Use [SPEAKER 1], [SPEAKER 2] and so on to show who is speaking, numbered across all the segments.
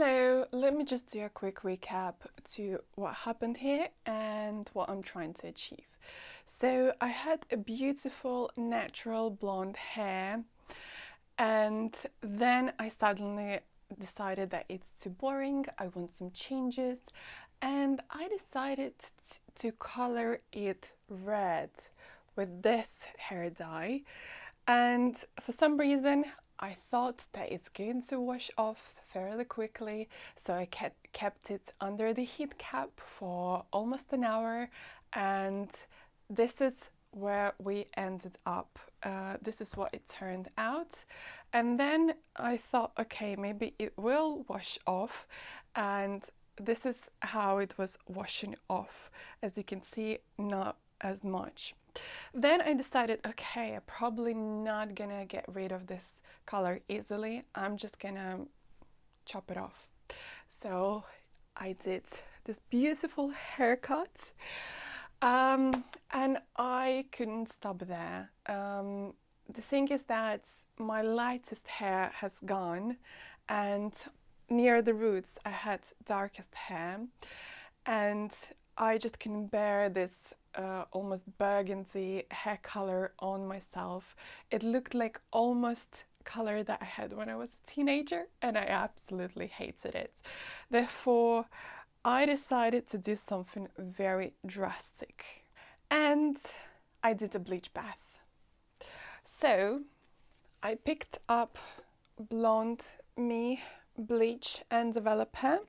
[SPEAKER 1] Hello, let me just do a quick recap to what happened here and what I'm trying to achieve. So I had a beautiful natural blonde hair, and then I suddenly decided that it's too boring, I want some changes, and I decided to color it red with this hair dye. And for some reason, I thought that it's going to wash off fairly quickly, so I kept it under the heat cap for almost an hour, and this is where we ended up. This is what it turned out. And then I thought, okay, maybe it will wash off, and this is how it was washing off. As you can see, not as much. Then I decided, okay, I'm probably not gonna get rid of this color easily. I'm just gonna chop it off. So I did this beautiful haircut, and I couldn't stop there. The thing is that my lightest hair has gone, and near the roots I had darkest hair, and I just couldn't bear this almost burgundy hair color on myself. It looked like almost color that I had when I was a teenager, and I absolutely hated it. Therefore, I decided to do something very drastic, and I did a bleach bath. So I picked up Blonde Me bleach and developer,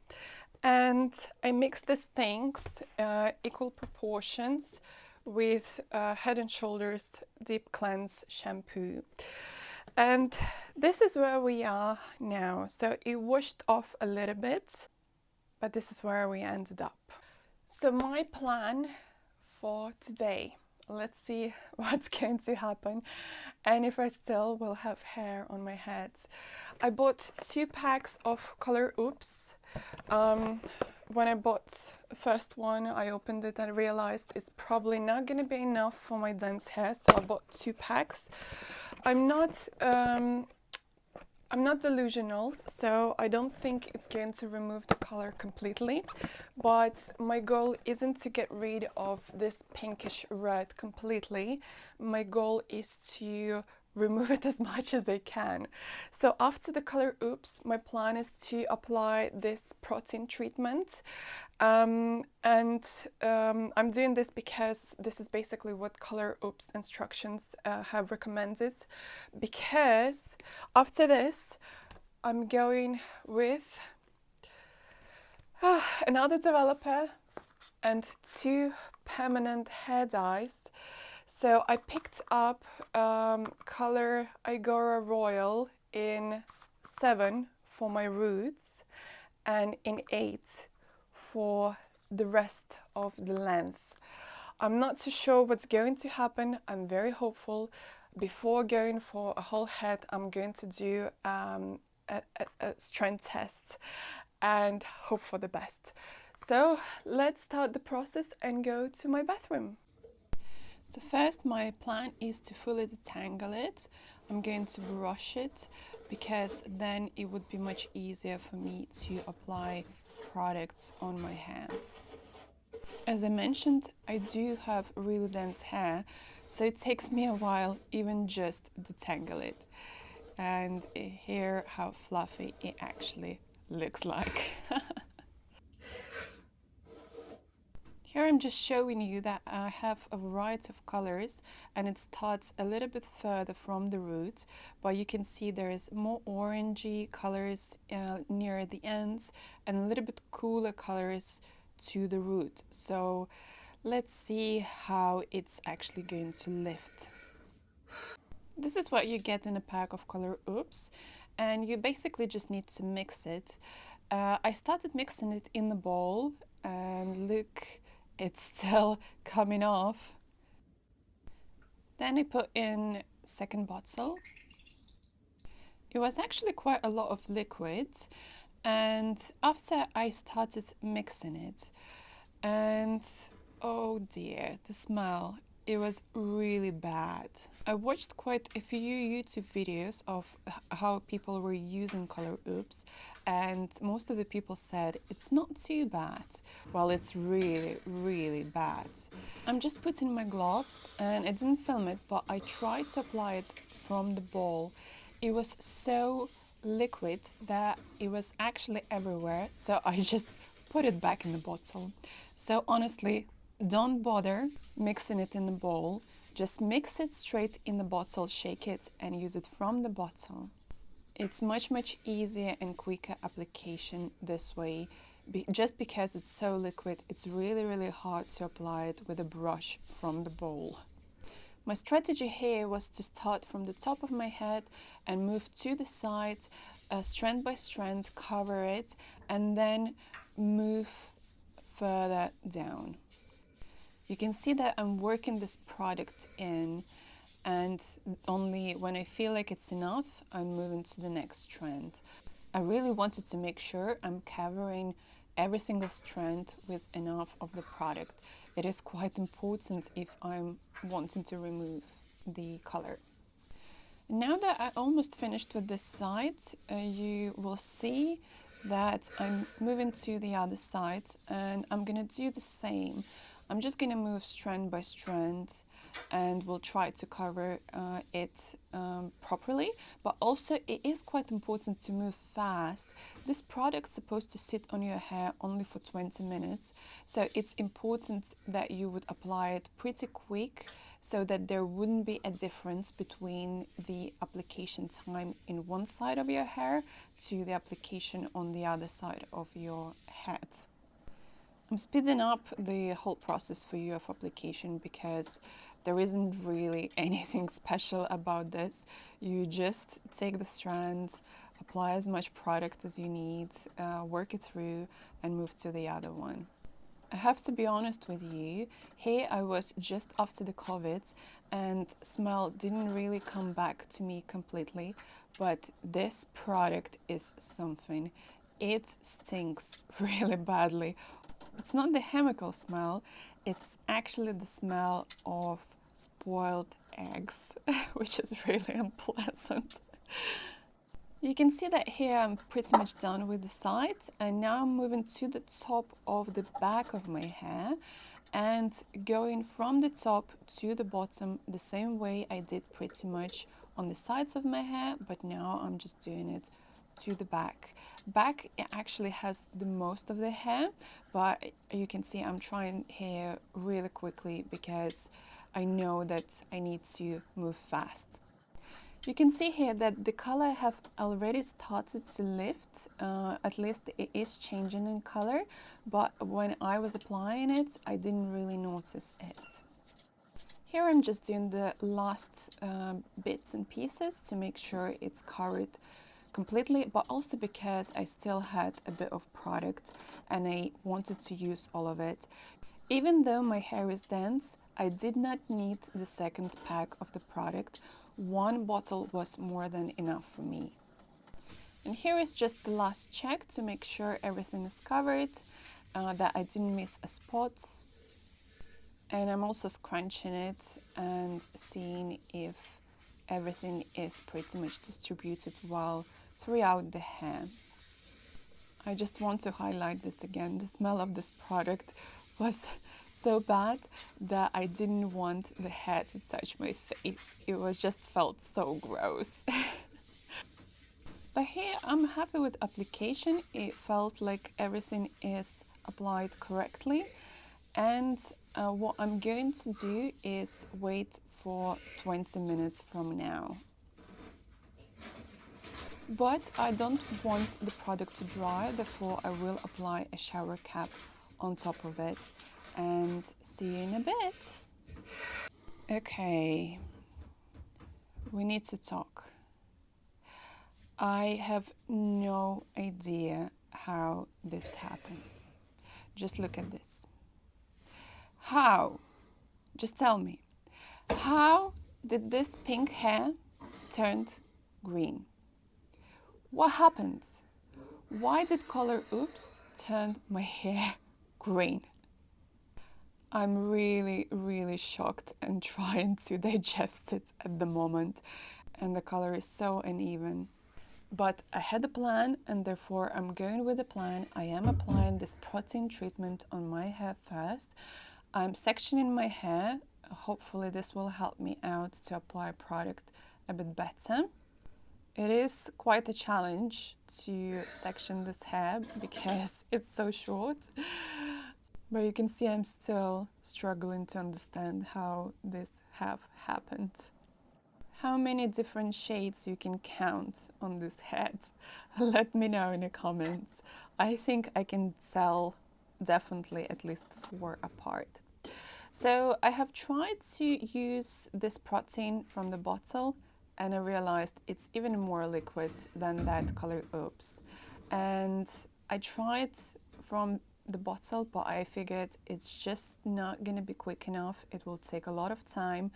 [SPEAKER 1] and I mixed these things equal proportions with Head and Shoulders Deep Cleanse shampoo. And this is where we are now. So it washed off a little bit, but this is where we ended up. So my plan for today, let's see what's going to happen and if I still will have hair on my head. I bought 2 packs of color Oops. When I bought the first one, I opened it and realized it's probably not going to be enough for my dense hair, so I bought 2 packs. I'm not delusional, so I don't think it's going to remove the color completely, but my goal isn't to get rid of this pinkish red completely. My goal is to remove it as much as I can. So after the color Oops, my plan is to apply this protein treatment. I'm doing this because this is basically what color Oops instructions have recommended, because after this I'm going with another developer and 2 permanent hair dyes. So I picked up color Igora Royal in 7 for my roots and in 8 for the rest of the length. I'm not too sure what's going to happen. I'm very hopeful. Before going for a whole head, I'm going to do a strand test and hope for the best. So let's start the process and go to my bathroom. So first, my plan is to fully detangle it. I'm going to brush it because then it would be much easier for me to apply products on my hair. As I mentioned, I do have really dense hair, so it takes me a while even just detangle it. And here how fluffy it actually looks like. Here I'm just showing you that I have a variety of colors, and it starts a little bit further from the root, but you can see there is more orangey colors near the ends and a little bit cooler colors to the root. So let's see how it's actually going to lift. This is what you get in a pack of color Oops, and you basically just need to mix it. I started mixing it in the bowl, and look, it's still coming off. Then I put in second bottle. It was actually quite a lot of liquid, and after I started mixing it, and oh dear, the smell, it was really bad. I watched quite a few YouTube videos of how people were using color Oops, and most of the people said it's not too bad. Well, it's really, really bad. I'm just putting my gloves and I didn't film it, but I tried to apply it from the bowl. It was so liquid that it was actually everywhere, so I just put it back in the bottle. So honestly, don't bother mixing it in the bowl. Just mix it straight in the bottle, shake it, and use it from the bottle. It's much easier and quicker application this way. Just because it's so liquid, it's really hard to apply it with a brush from the bowl. My strategy here was to start from the top of my head and move to the side, strand by strand, cover it, and then move further down. You can see that I'm working this product in, and only when I feel like it's enough, I'm moving to the next strand. I really wanted to make sure I'm covering every single strand with enough of the product. It is quite important if I'm wanting to remove the color. Now that I almost finished with this side, you will see that I'm moving to the other side, and I'm gonna do the same. I'm just gonna move strand by strand, and we'll try to cover it properly, but also it is quite important to move fast. This product's supposed to sit on your hair only for 20 minutes, so it's important that you would apply it pretty quick so that there wouldn't be a difference between the application time in one side of your hair to the application on the other side of your head. I'm speeding up the whole process for you of application because there isn't really anything special about this. You just take the strands, apply as much product as you need, work it through, and move to the other one. I have to be honest with you, here I was just after the COVID and smell didn't really come back to me completely, but this product is something. It stinks really badly. It's not the chemical smell, it's actually the smell of spoiled eggs, which is really unpleasant. You can see that here I'm pretty much done with the sides, and now I'm moving to the top of the back of my hair and going from the top to the bottom the same way I did pretty much on the sides of my hair, but now I'm just doing it to the back. Back it actually has the most of the hair, but you can see I'm trying here really quickly because I know that I need to move fast. You can see here that the color have already started to lift, at least it is changing in color, but when I was applying it, I didn't really notice it. Here I'm just doing the last bits and pieces to make sure it's covered completely, but also because I still had a bit of product and I wanted to use all of it. Even though my hair is dense, I did not need the second pack of the product. One bottle was more than enough for me. And here is just the last check to make sure everything is covered, that I didn't miss a spot. And I'm also scrunching it and seeing if everything is pretty much distributed well throughout the hair. I just want to highlight this again. The smell of this product was so bad that I didn't want the hair to touch my face. It was just felt so gross. But here I'm happy with application. It felt like everything is applied correctly. And what I'm going to do is wait for 20 minutes from now. But I don't want the product to dry, therefore I will apply a shower cap on top of it, and see you in a bit. Okay, we need to talk. I have no idea how this happened. Just look at this. How? Just tell me. How did this pink hair turn green? What happened? Why did color Oops turn my hair green? I'm really shocked and trying to digest it at the moment, and the color is so uneven. But I had a plan, and therefore I'm going with the plan. I am applying this protein treatment on my hair first. I'm sectioning my hair. Hopefully this will help me out to apply product a bit better. It is quite a challenge to section this hair because it's so short. But you can see I'm still struggling to understand how this have happened. How many different shades you can count on this head? Let me know in the comments. I think I can tell definitely at least 4 apart. So I have tried to use this protein from the bottle, and I realized it's even more liquid than that color Oops. And I tried from the bottle, but I figured it's just not gonna be quick enough. It will take a lot of time.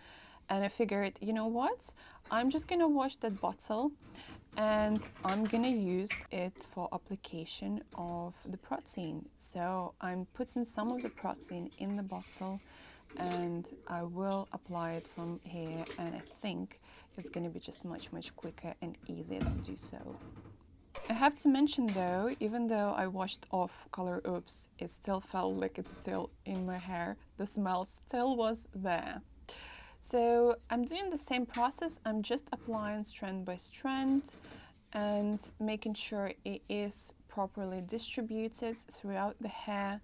[SPEAKER 1] And I figured, you know what? I'm just gonna wash that bottle and I'm gonna use it for application of the protein. So I'm putting some of the protein in the bottle and I will apply it from here, and I think it's gonna be just much quicker and easier to do so. I have to mention though, even though I washed off color Oops, it still felt like it's still in my hair. The smell still was there. So I'm doing the same process. I'm just applying strand by strand and making sure it is properly distributed throughout the hair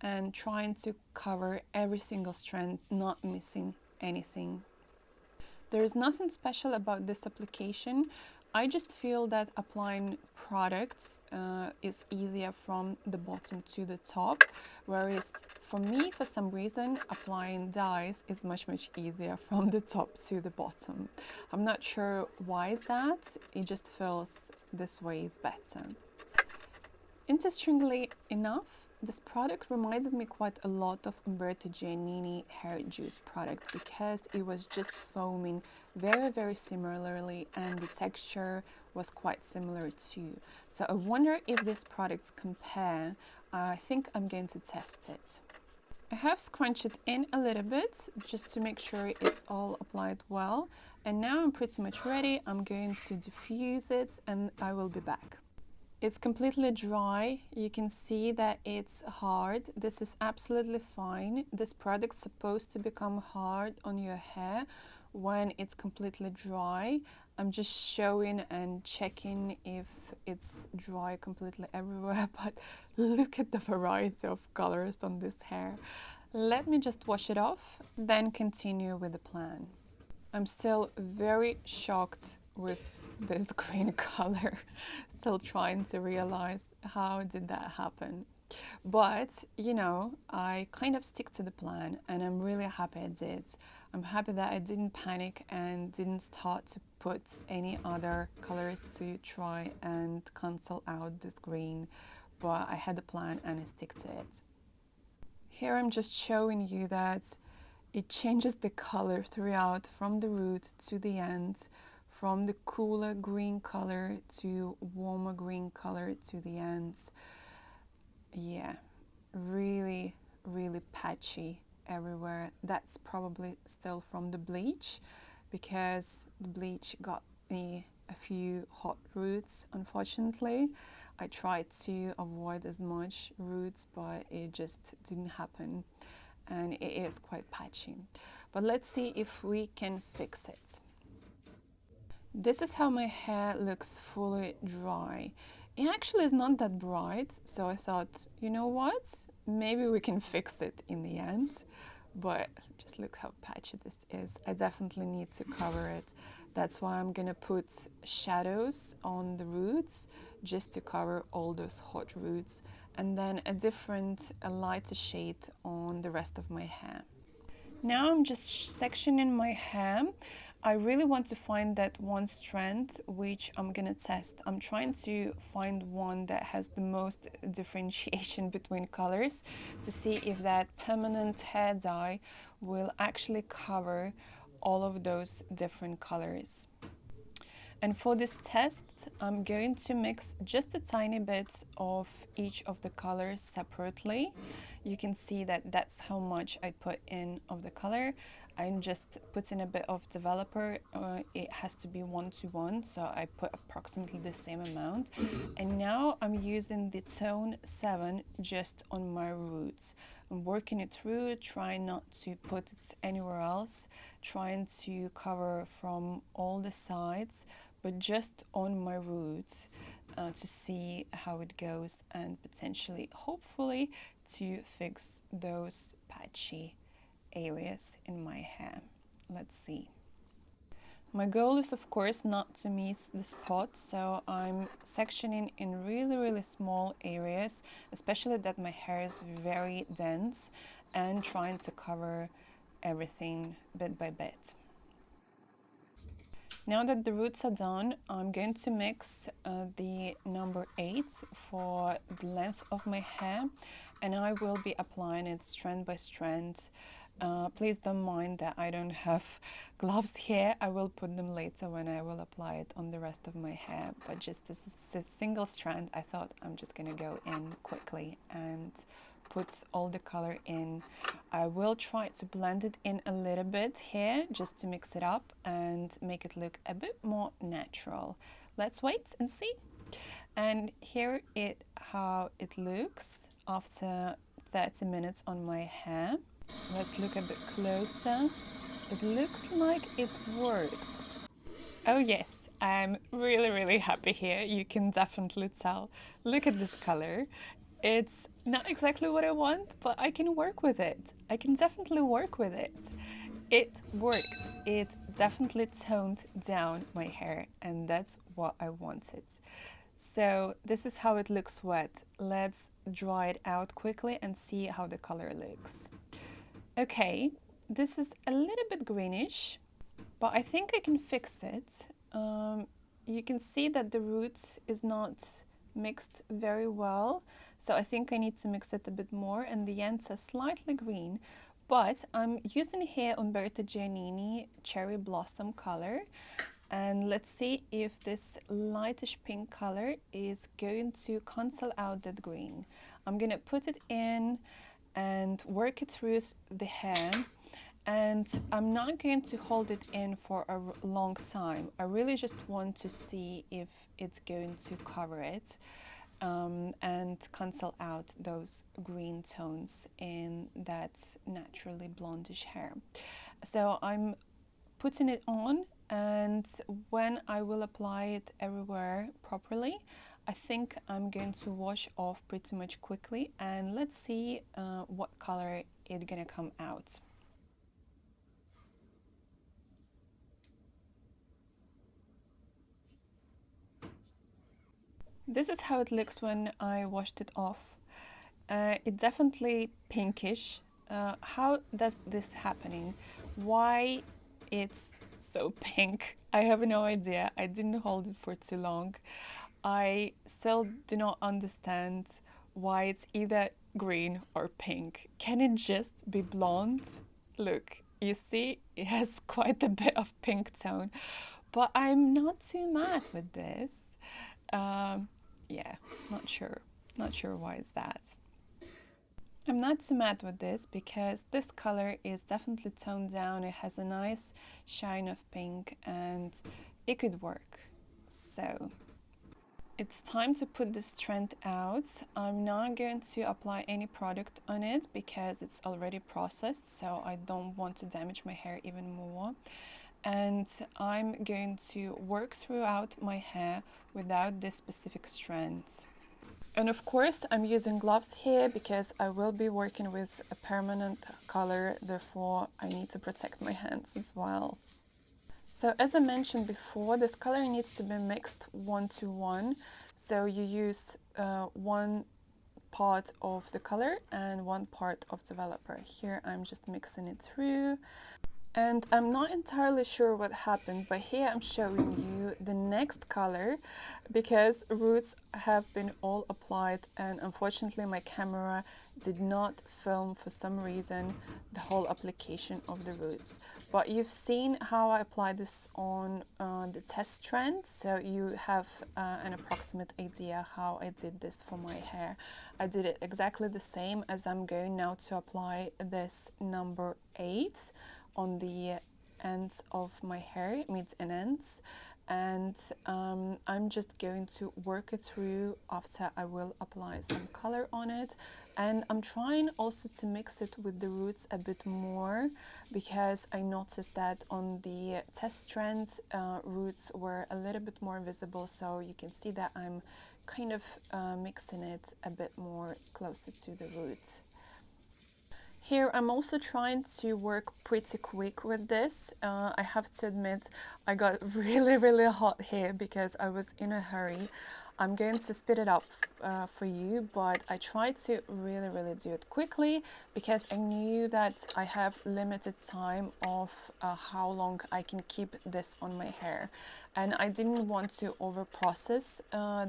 [SPEAKER 1] and trying to cover every single strand, not missing anything. There is nothing special about this application. I just feel that applying products is easier from the bottom to the top, whereas for me, for some reason, applying dyes is much easier from the top to the bottom. I'm not sure why is that, it just feels this way is better. Interestingly enough, this product reminded me quite a lot of Umberto Giannini hair juice product because it was just foaming very similarly and the texture was quite similar too. So I wonder if these products compare. I think I'm going to test it. I have scrunched it in a little bit just to make sure it's all applied well, and now I'm pretty much ready. I'm going to diffuse it and I will be back. It's completely dry. You can see that it's hard. This is absolutely fine. This product's supposed to become hard on your hair when it's completely dry. I'm just showing and checking if it's dry completely everywhere, but look at the variety of colors on this hair. Let me just wash it off, then continue with the plan. I'm still very shocked with this green color. Still trying to realize how did that happen. But, you know, I kind of stick to the plan and I'm really happy I did. I'm happy that I didn't panic and didn't start to put any other colors to try and cancel out this green. But I had a plan and I stick to it. Here I'm just showing you that it changes the color throughout from the root to the end, from the cooler green color to warmer green color to the ends. Yeah, really patchy everywhere. That's probably still from the bleach because the bleach got me a few hot roots, unfortunately. I tried to avoid as much roots, but it just didn't happen. And it is quite patchy. But let's see if we can fix it. This is how my hair looks fully dry. It actually is not that bright, so I thought, you know what? Maybe we can fix it in the end. But just look how patchy this is. I definitely need to cover it. That's why I'm gonna put shadows on the roots just to cover all those hot roots, and then a lighter shade on the rest of my hair. Now I'm just sectioning my hair. I really want to find that one strand which I'm gonna test. I'm trying to find one that has the most differentiation between colors to see if that permanent hair dye will actually cover all of those different colors. And for this test, I'm going to mix just a tiny bit of each of the colors separately. You can see that that's how much I put in of the color. I'm just putting a bit of developer. It has to be 1:1, so I put approximately the same amount. And now I'm using the tone 7 just on my roots. I'm working it through, trying not to put it anywhere else, trying to cover from all the sides, but just on my roots to see how it goes and potentially, hopefully, to fix those patchy areas in my hair. Let's see. My goal is, of course, not to miss the spot, so I'm sectioning in really small areas, especially that my hair is very dense, and trying to cover everything bit by bit. Now that the roots are done, I'm going to mix the number 8 for the length of my hair, and I will be applying it strand by strand. Please don't mind that I don't have gloves here. I will put them later when I will apply it on the rest of my hair, but just this is a single strand. I thought I'm just gonna go in quickly and put all the color in. I will try to blend it in a little bit here just to mix it up and make it look a bit more natural. Let's wait and see. And here it how it looks after 30 minutes on my hair. Let's look a bit closer. It looks like it worked. Oh yes, I'm really happy here. You can definitely tell. Look at this color. It's not exactly what I want, but I can work with it. I can definitely work with it. It worked. It definitely toned down my hair, and that's what I wanted. So this is how it looks wet. Let's dry it out quickly and see how the color looks. Okay, this is a little bit greenish, but I think I can fix it. You can see that the roots is not mixed very well, so I think I need to mix it a bit more, and the ends are slightly green, but I'm using here Umberto Giannini Cherry Blossom color, and let's see if this lightish pink color is going to cancel out that green. I'm gonna put it in and work it through the hair, and I'm not going to hold it in for a long time. I really just want to see if it's going to cover it and cancel out those green tones in that naturally blondish hair. So I'm putting it on, and when I will apply it everywhere properly, I think I'm going to wash off pretty much quickly, and let's see what color it's gonna come out. This is how it looks when I washed it off. It's definitely pinkish. How does this happening? Why it's so pink? I have no idea. I didn't hold it for too long. I still do not understand why it's either green or pink. Can it just be blonde? Look, you see, it has quite a bit of pink tone, but I'm not too mad with this. Yeah, not sure. Not sure why it's that. I'm not too mad with this because this color is definitely toned down. It has a nice shine of pink and it could work. So it's time to put this strand out. I'm not going to apply any product on it because it's already processed, so I don't want to damage my hair even more. And I'm going to work throughout my hair without this specific strands. And of course, I'm using gloves here because I will be working with a permanent color, therefore I need to protect my hands as well. So as I mentioned before, this color needs to be mixed 1:1. So you use one part of the color and one part of developer. Here I'm just mixing it through. And I'm not entirely sure what happened, but here I'm showing you the next color because roots have been all applied, and unfortunately my camera did not film for some reason the whole application of the roots. But you've seen how I applied this on the test strand, so you have an approximate idea how I did this for my hair. I did it exactly the same as I'm going now to apply this number 8 on the ends of my hair, mids and ends, and I'm just going to work it through after I will apply some color on it. And I'm trying also to mix it with the roots a bit more because I noticed that on the test strand roots were a little bit more visible, so you can see that I'm kind of mixing it a bit more closer to the roots. Here I'm also trying to work pretty quick with this. I have to admit I got really hot here because I was in a hurry. I'm going to speed it up for you, but I tried to really do it quickly because I knew that I have limited time of how long I can keep this on my hair, and I didn't want to over process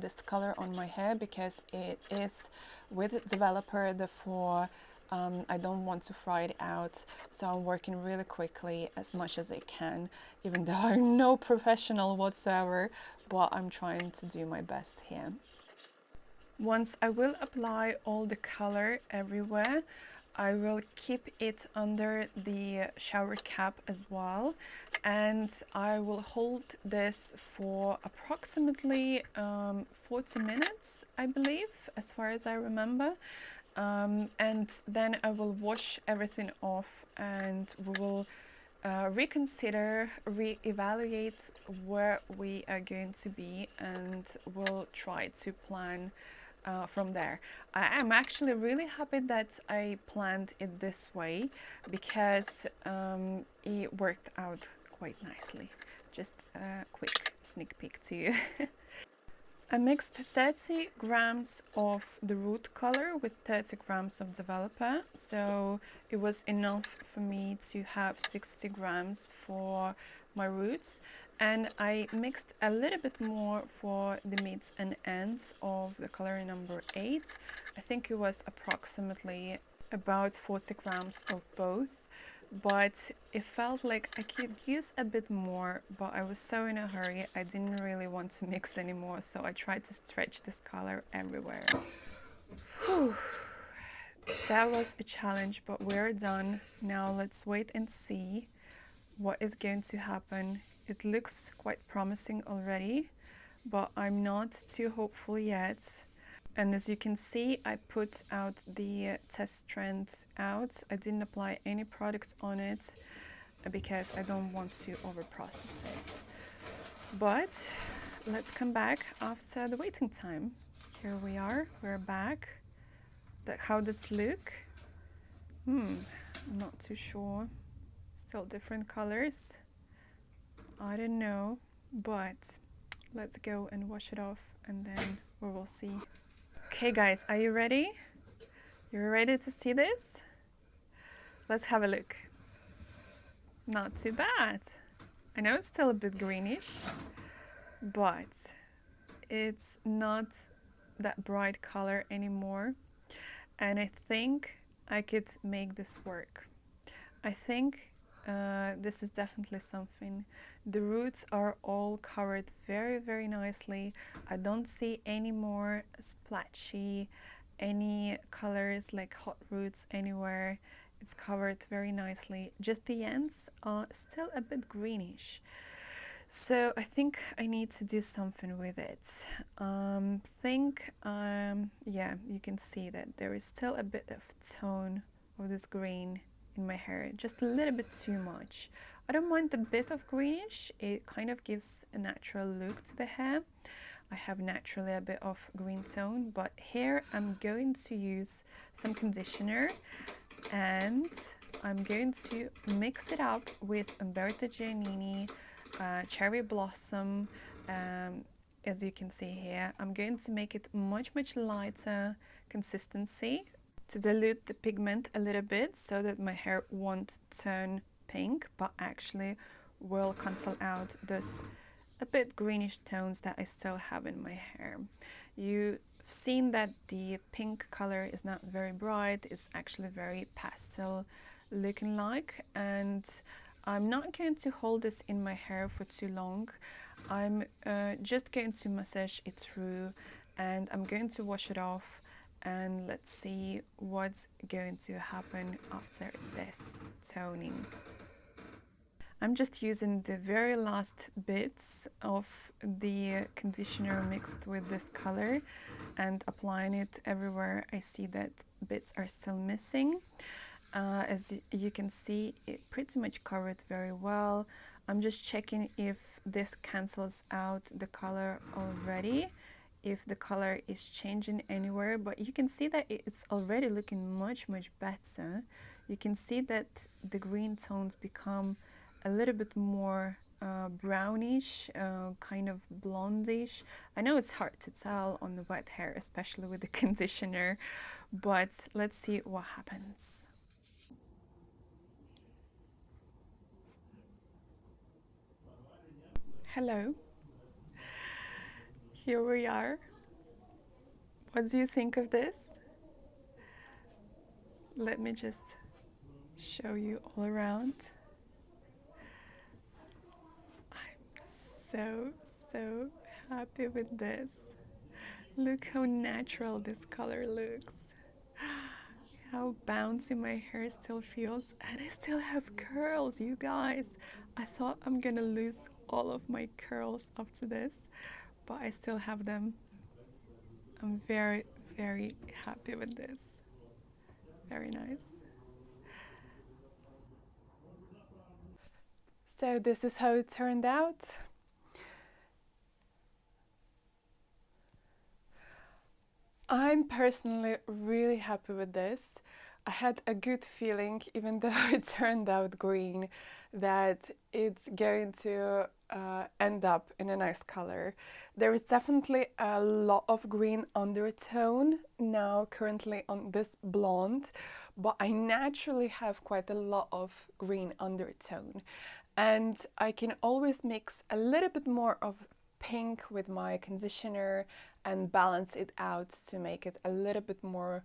[SPEAKER 1] this color on my hair because it is with developer, therefore I don't want to fry it out, so I'm working really quickly as much as I can, even though I'm no professional whatsoever, but I'm trying to do my best here. Once I will apply all the color everywhere, I will keep it under the shower cap as well, and I will hold this for approximately 40 minutes, I believe, as far as I remember. And then I will wash everything off, and we will reconsider, reevaluate where we are going to be, and we'll try to plan from there. I am actually really happy that I planned it this way because it worked out quite nicely. Just a quick sneak peek to you. I mixed 30 grams of the root color with 30 grams of developer, so it was enough for me to have 60 grams for my roots, and I mixed a little bit more for the mids and ends of the color number 8. I think it was approximately about 40 grams of both, but it felt like I could use a bit more, but I was so in a hurry I didn't really want to mix anymore, so I tried to stretch this color everywhere. Whew. That was a challenge, but we're done. Now let's wait and see what is going to happen. It looks quite promising already, but I'm not too hopeful yet. And as you can see, I put out the test strand out. I didn't apply any product on it because I don't want to over process it. But let's come back after the waiting time. Here we are, we're back. How does it look? I'm not too sure. Still different colors. I don't know, but let's go and wash it off and then we will see. Okay guys, are you ready? You're ready to see this? Let's have a look. Not too bad. I know it's still a bit greenish, but it's not that bright color anymore. And I think I could make this work. I think this is definitely something. The roots are all covered very nicely. I don't see any more splashy, any colors like hot roots anywhere. It's covered very nicely. Just the ends are still a bit greenish. So I think I need to do something with it. Yeah, you can see that there is still a bit of tone of this green in my hair, just a little bit too much. I don't mind the bit of greenish, it kind of gives a natural look to the hair. I have naturally a bit of green tone, but here I'm going to use some conditioner and I'm going to mix it up with Umberto Giannini Cherry Blossom. As you can see here, I'm going to make it much lighter consistency to dilute the pigment a little bit so that my hair won't turn pink, but actually will cancel out those a bit greenish tones that I still have in my hair. You've seen that the pink color is not very bright, it's actually very pastel looking like, and I'm not going to hold this in my hair for too long. I'm just going to massage it through and I'm going to wash it off, and let's see what's going to happen after this toning. I'm just using the very last bits of the conditioner mixed with this color and applying it everywhere I see that bits are still missing. As you can see, it pretty much covered very well. I'm just checking if this cancels out the color already, if the color is changing anywhere, but you can see that it's already looking much better. You can see that the green tones become a little bit more brownish, kind of blondish. I know it's hard to tell on the wet hair, especially with the conditioner, but let's see what happens. Hello, here we are. What do you think of this? Let me just show you all around. I'm so happy with this. Look how natural this color looks. How bouncy my hair still feels, and I still have curls, you guys. I thought I'm gonna lose all of my curls after this, but I still have them. I'm very happy with this. Very nice. So this is how it turned out. I'm personally really happy with this. I had a good feeling, even though it turned out green, that it's going to end up in a nice color. There is definitely a lot of green undertone now currently on this blonde, but I naturally have quite a lot of green undertone. And I can always mix a little bit more of pink with my conditioner and balance it out to make it a little bit more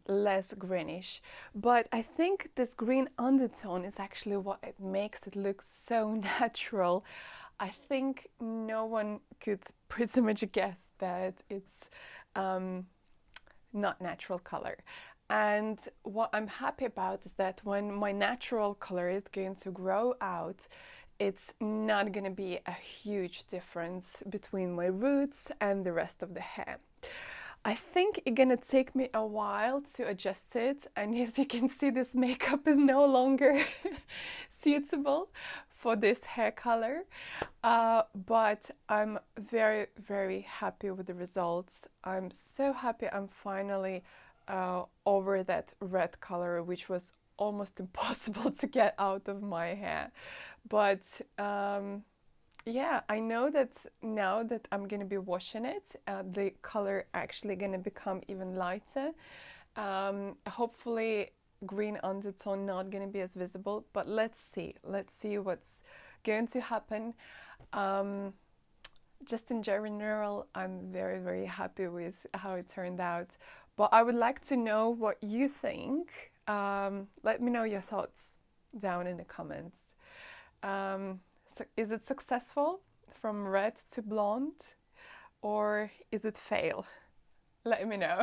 [SPEAKER 1] less greenish. But I think this green undertone is actually what it makes it look so natural. I think no one could pretty much guess that it's not natural color. And what I'm happy about is that when my natural color is going to grow out, it's not going to be a huge difference between my roots and the rest of the hair. I think it's gonna take me a while to adjust it, and as you can see, this makeup is no longer suitable for this hair color, but I'm very happy with the results. I'm so happy I'm finally over that red color, which was almost impossible to get out of my hair. But yeah, I know that now that I'm gonna be washing it, the color actually gonna become even lighter. Hopefully green undertone not gonna be as visible, but let's see what's going to happen. Just in general, I'm very happy with how it turned out, but I would like to know what you think. Let me know your thoughts down in the comments. So is it successful from red to blonde, or is it fail? Let me know.